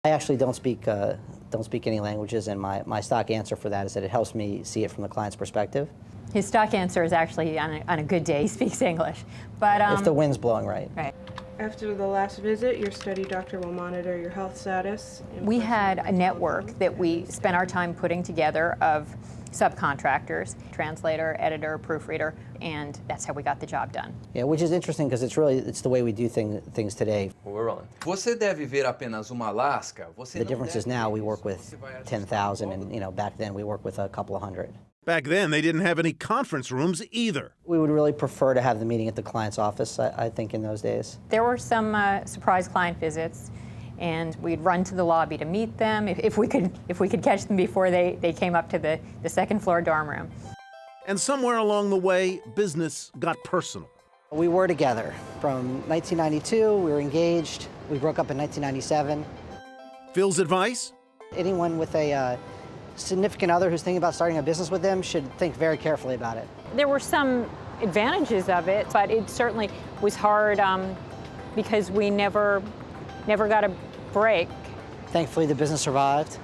I actually don't speak any languages, and my stock answer for that is that it helps me see it from the client's perspective. His stock answer is actually on a good day he speaks English, but if the wind's blowing right. Right. After the last visit, your study doctor will monitor your health status. We had a network that we spent our time putting together of subcontractors, translator, editor, proofreader, and that's how we got the job done. Yeah, which is interesting because it's the way we do things today. Well, we're rolling. Você deve ver apenas uma lasca. The difference is now we work with 10,000, and back then we worked with a couple of hundred. Back then, they didn't have any conference rooms either. We would really prefer to have the meeting at the client's office, I think, in those days. There were some surprise client visits, and we'd run to the lobby to meet them if we could catch them before they came up to the second floor dorm room. And somewhere along the way, business got personal. We were together from 1992. We were engaged. We broke up in 1997. Phil's advice? Anyone with a significant other who's thinking about starting a business with them should think very carefully about it. There were some advantages of it, but it certainly was hard because we never got a break. Thankfully, the business survived.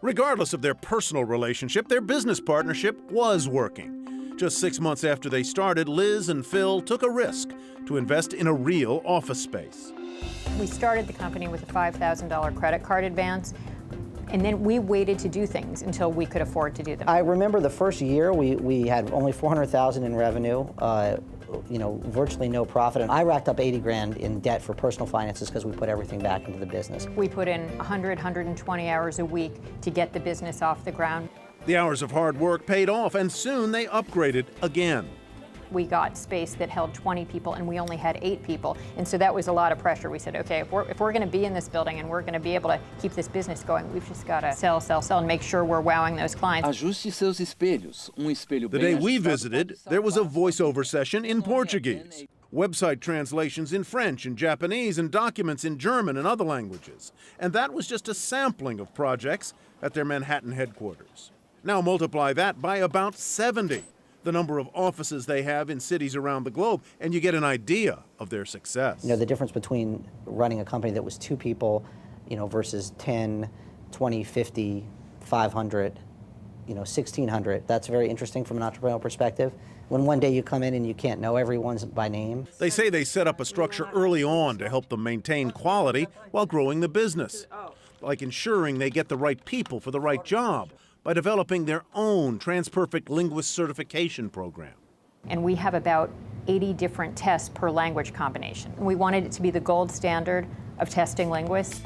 Regardless of their personal relationship, their business partnership was working. Just 6 months after they started, Liz and Phil took a risk to invest in a real office space. We started the company with a $5,000 credit card advance, and then we waited to do things until we could afford to do them. I remember the first year we had only $400,000 in revenue, virtually no profit, and I racked up 80 grand in debt for personal finances because we put everything back into the business. We put in 120 hours a week to get the business off the ground. The hours of hard work paid off, and soon they upgraded again. We got space that held 20 people, and we only had 8 people, and so that was a lot of pressure. We said, okay, if we're going to be in this building and we're going to be able to keep this business going, we've just got to sell, and make sure we're wowing those clients. Ajuste seus espelhos. Espelho The day we visited, there was a voiceover session in Portuguese, website translations in French and Japanese, and documents in German and other languages. And that was just a sampling of projects at their Manhattan headquarters. Now multiply that by about 70. The number of offices they have in cities around the globe, and you get an idea of their success. The difference between running a company that was 2 people, versus 10, 20, 50, 500, 1,600, that's very interesting from an entrepreneurial perspective. When one day you come in and you can't know everyone by name. They say they set up a structure early on to help them maintain quality while growing the business, like ensuring they get the right people for the right job, by developing their own TRANSPERFECT linguist certification program. And we have about 80 different tests per language combination. We wanted it to be the gold standard of testing linguists.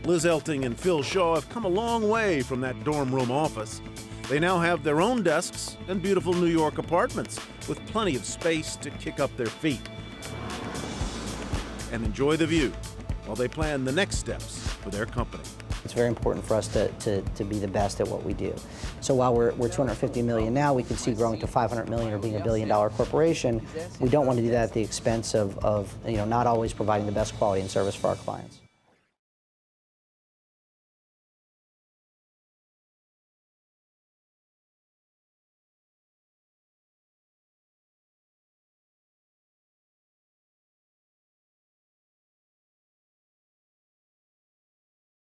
Liz Elting and Phil Shawe have come a long way from that dorm room office. They now have their own desks and beautiful New York apartments with plenty of space to kick up their feet and enjoy the view while they plan the next steps for their company. It's very important for us to be the best at what we do. So while we're 250 million now, we can see growing to 500 million or being a billion-dollar corporation. We don't want to do that at the expense of not always providing the best quality and service for our clients.